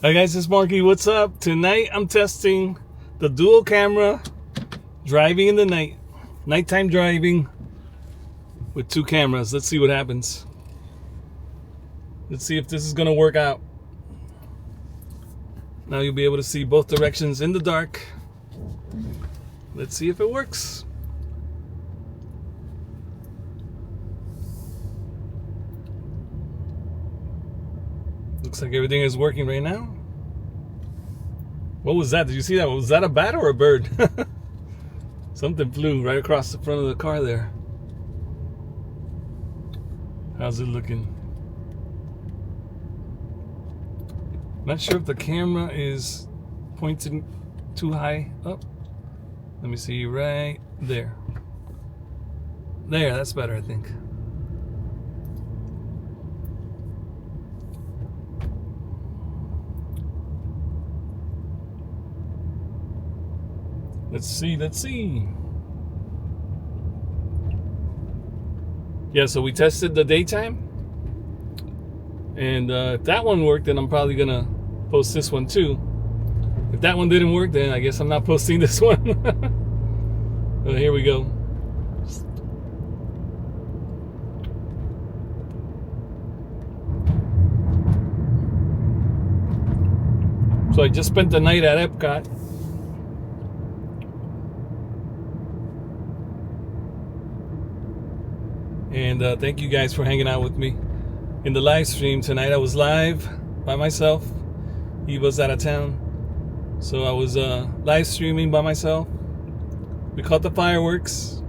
Hi guys, it's Marky. What's up? Tonight I'm testing the dual camera driving in the night. Nighttime driving with two cameras. Let's see what happens. Let's see if this is gonna work out. Now you'll be able to see both directions in the dark. Let's see if it works. Looks like everything is working right now. What was that? Did you see that? Was that a bat or a bird? Something flew right across the front of the car there. How's it looking? Not sure if the camera is pointing too high up. Let me see right there. There, that's better, I think. Let's see. Yeah, so we tested the daytime. And if that one worked, then I'm probably gonna post this one too. If that one didn't work, then I guess I'm not posting this one. Well, here we go. So I just spent the night at Epcot. And thank you guys for hanging out with me in the live stream tonight. I was live by myself. He was out of town. So I was live streaming by myself. We caught the fireworks.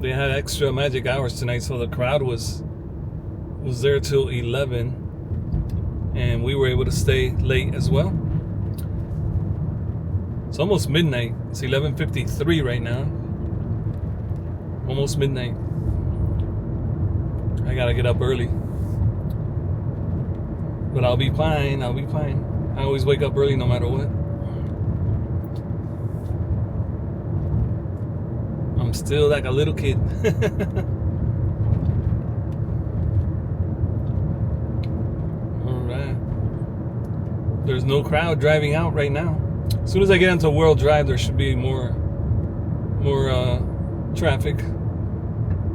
They had extra magic hours tonight, so the crowd was there till 11. And we were able to stay late as well. It's almost midnight. It's 11:53 right now. Almost midnight. I gotta get up early. But I'll be fine. I always wake up early no matter what. I'm still like a little kid. Alright. There's no crowd driving out right now. As soon as I get onto World Drive, there should be more traffic.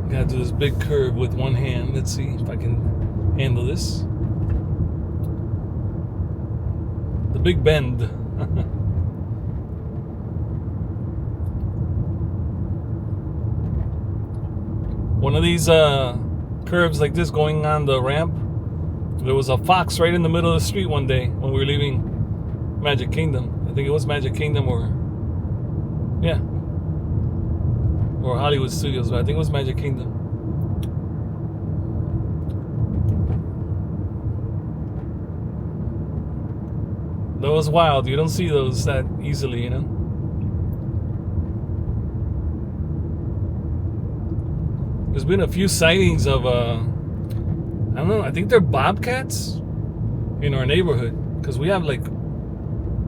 Gotta do this big curve with one hand. Let's see if I can handle this. The big bend. One of these curves like this going on the ramp, there was a fox right in the middle of the street one day when we were leaving Magic Kingdom. I think it was Magic Kingdom or Hollywood Studios, but I think it was Magic Kingdom. That was wild. You don't see those that easily, you know. There's been a few sightings of I don't know, I think they're bobcats in our neighborhood, because we have like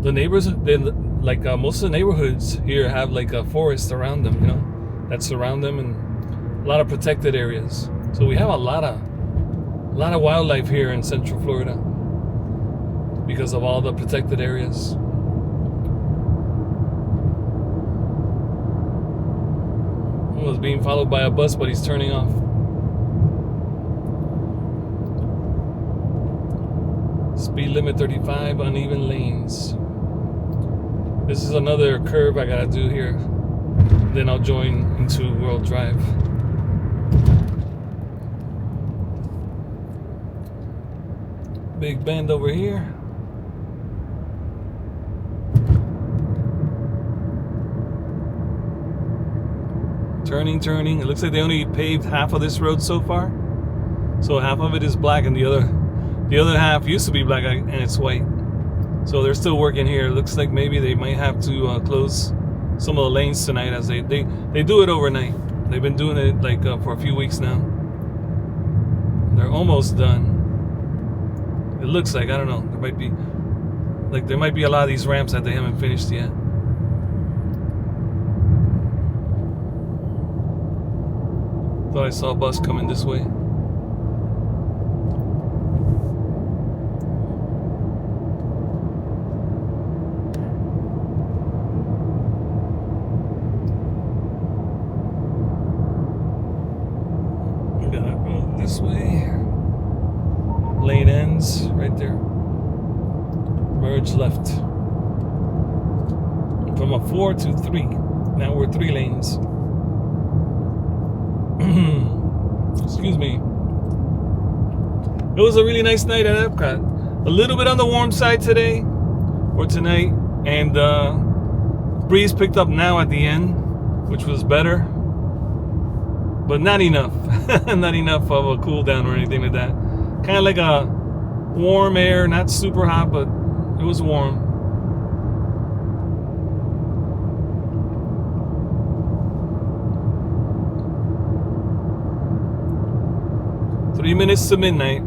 the neighbors, most of the neighborhoods here have like a forest around them, you know, that surround them, and a lot of protected areas. So we have a lot of wildlife here in Central Florida because of all the protected areas. I was being followed by a bus, but he's turning off. Speed limit 35, uneven lanes. This is another curve I gotta do here. Then I'll join into World Drive. Big bend over here. Turning. It looks like they only paved half of this road so far. So half of it is black and the other half used to be black and it's white. So they're still working here. It looks like maybe they might have to close some of the lanes tonight, as they do it overnight. They've been doing it like for a few weeks now. They're almost done. It looks like, I don't know, there might be a lot of these ramps that they haven't finished yet. Thought I saw a bus coming this way. We gotta go this way. Lane ends right there. Merge left. From a 4 to 3. Now we're 3 lanes. Excuse me. It was a really nice night at Epcot. A little bit on the warm side today or tonight, and breeze picked up now at the end, which was better, but not enough. Not enough of a cool down or anything like that. Kind of like a warm air, not super hot, but it was warm. Three minutes to midnight.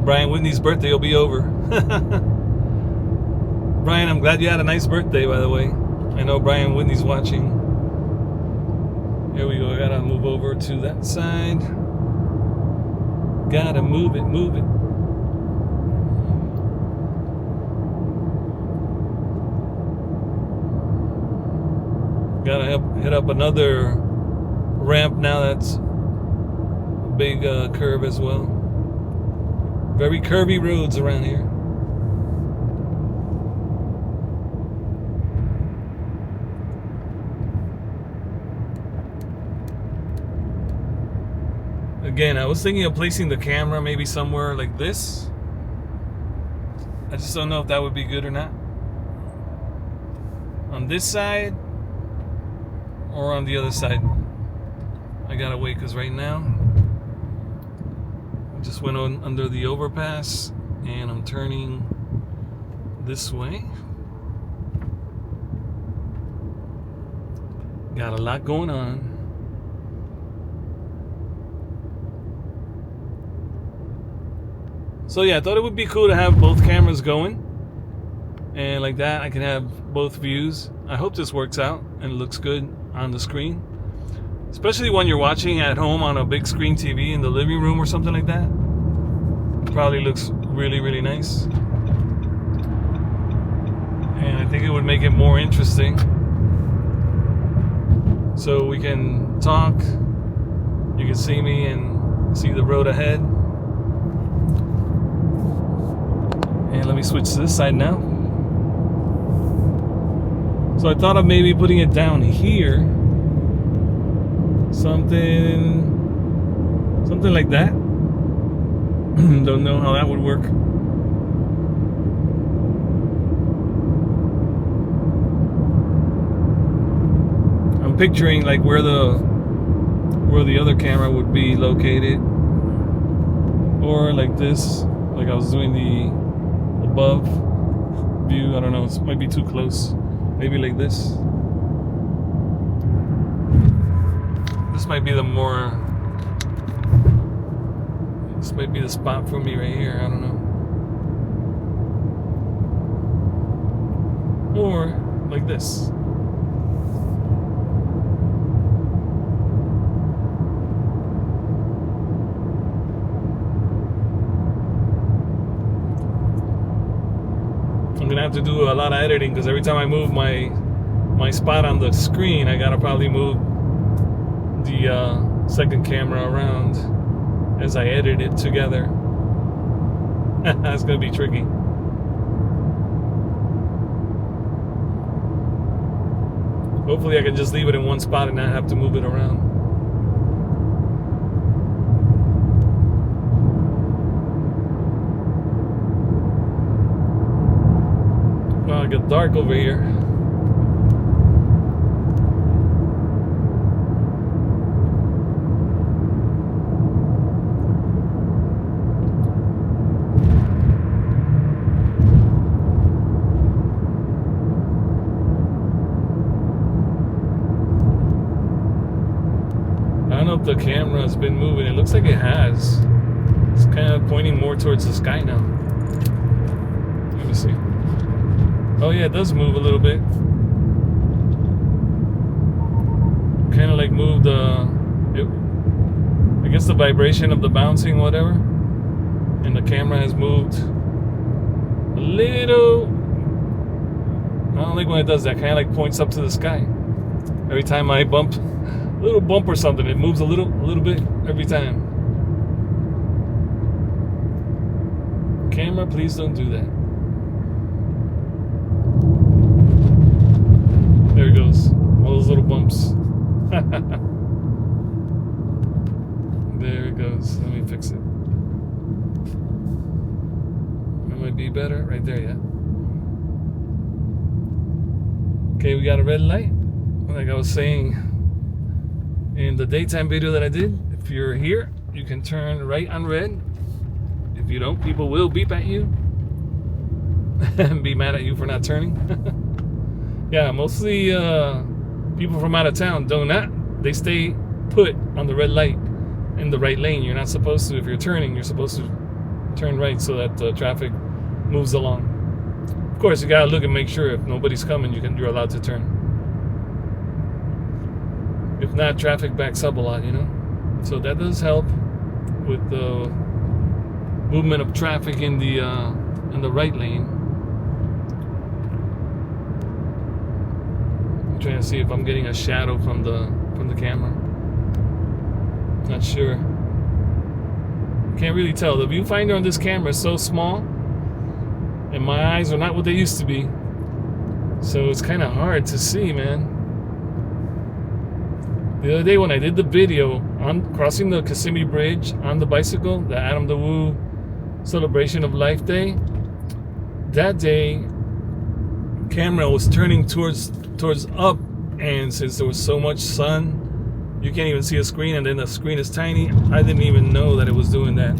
Brian Whitney's birthday will be over. Brian, I'm glad you had a nice birthday, by the way. I know Brian Whitney's watching. Here we go. I gotta move over to that side. Gotta move it, move it. Gotta hit up another ramp now that's a big curve as well. Very curvy roads around here. Again, I was thinking of placing the camera maybe somewhere like this. I just don't know if that would be good or not. On this side or on the other side. I gotta wait because right now I just went on under the overpass and I'm turning this way. Got a lot going on. So yeah, I thought it would be cool to have both cameras going, and like that I can have both views. I hope this works out and looks good on the screen, especially when you're watching at home on a big screen TV in the living room or something like that. Probably looks really, really nice, and I think it would make it more interesting, so we can talk, you can see me and see the road ahead. And let me switch to this side now. So I thought of maybe putting it down here. Something like that. Don't know how that would work. I'm picturing like where the other camera would be located. Or like this, like I was doing the above view. I don't know, it might be too close. Maybe like this. This might be the spot for me right here. I don't know. Or like this. I'm gonna have to do a lot of editing because every time I move my spot on the screen, I gotta probably move the second camera around as I edit it together. That's gonna be tricky. Hopefully I can just leave it in one spot and not have to move it around. It got dark over here. I don't know if the camera's been moving. It looks like it has. It's kind of pointing more towards the sky now. Let me see. Oh yeah, it does move a little bit. kind of like moved I guess the vibration of the bouncing, whatever, and the camera has moved a little. I don't like when it does that. Kind of like points up to the sky. Every time I bump, a little bump or something, it moves a little bit every time. Camera, please don't do that. There it goes. All those little bumps. There it goes. Let me fix it. That might be better. Right there, yeah. Okay, we got a red light. Like I was saying in the daytime video that I did, if you're here, you can turn right on red. If you don't, people will beep at you and be mad at you for not turning. Yeah, mostly people from out of town do not. They stay put on the red light in the right lane. You're not supposed to. If you're turning, you're supposed to turn right so that the traffic moves along. Of course, you gotta look and make sure if nobody's coming, you're allowed to turn. If not, traffic backs up a lot, you know. So that does help with the movement of traffic in the right lane. I'm trying to see if I'm getting a shadow from the camera. Not sure. Can't really tell. The viewfinder on this camera is so small, and my eyes are not what they used to be. So it's kind of hard to see, man. The other day when I did the video on crossing the Kissimmee Bridge on the bicycle, the Adam the Woo Celebration of Life Day, that day, camera was turning towards up, and since there was so much sun, you can't even see a screen, and then the screen is tiny. I didn't even know that it was doing that.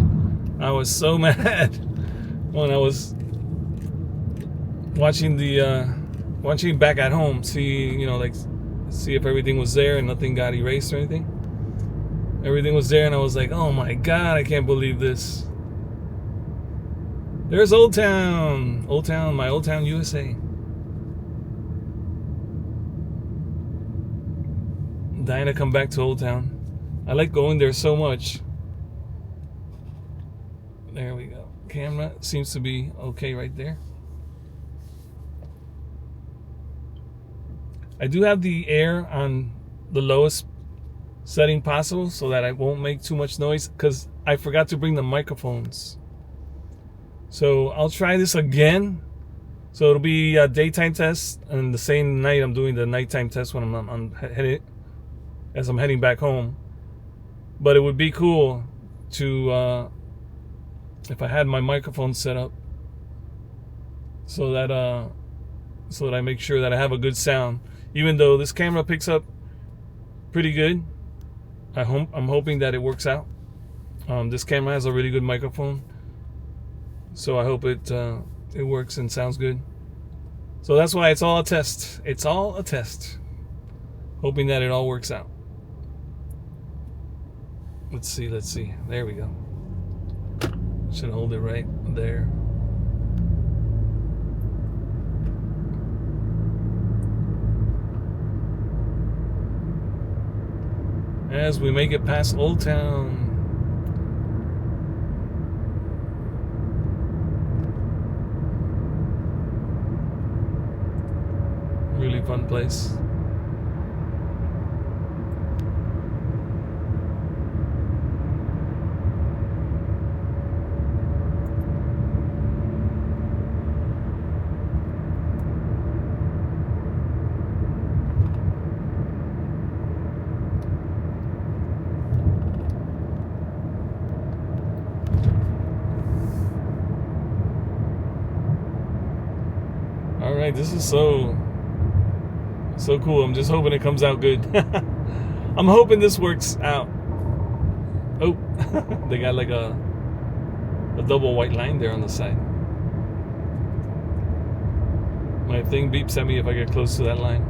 I was so mad when I was watching back at home, see if everything was there and nothing got erased or anything. Everything was there, and I was like, oh my God, I can't believe this. There's Old Town, my Old Town, USA. Dying to come back to Old Town. I like going there so much. There we go. Camera seems to be okay right there. I do have the air on the lowest setting possible so that I won't make too much noise, because I forgot to bring the microphones. So I'll try this again. So it'll be a daytime test, and the same night I'm doing the nighttime test when I'm heading back home. But it would be cool to if I had my microphone set up so that I make sure that I have a good sound. Even though this camera picks up pretty good, I'm hoping that it works out. This camera has a really good microphone, so I hope it works and sounds good. So that's why it's all a test. It's all a test. Hoping that it all works out. Let's see. There we go. Should hold it right there. As we make it past Old Town. Really fun place. Alright, this is so cool. I'm just hoping it comes out good. I'm hoping this works out. Oh, they got like a double white line there on the side. My thing beeps at me if I get close to that line.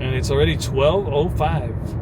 And it's already 12:05.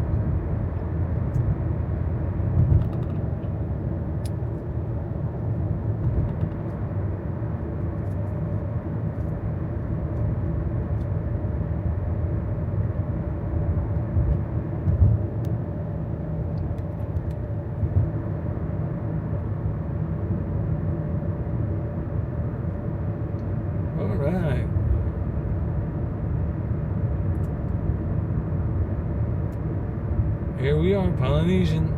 Here we are, Polynesian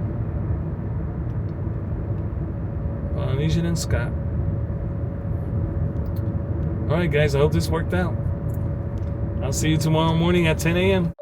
and Scott. All right, guys, I hope this worked out. I'll see you tomorrow morning at 10 a.m.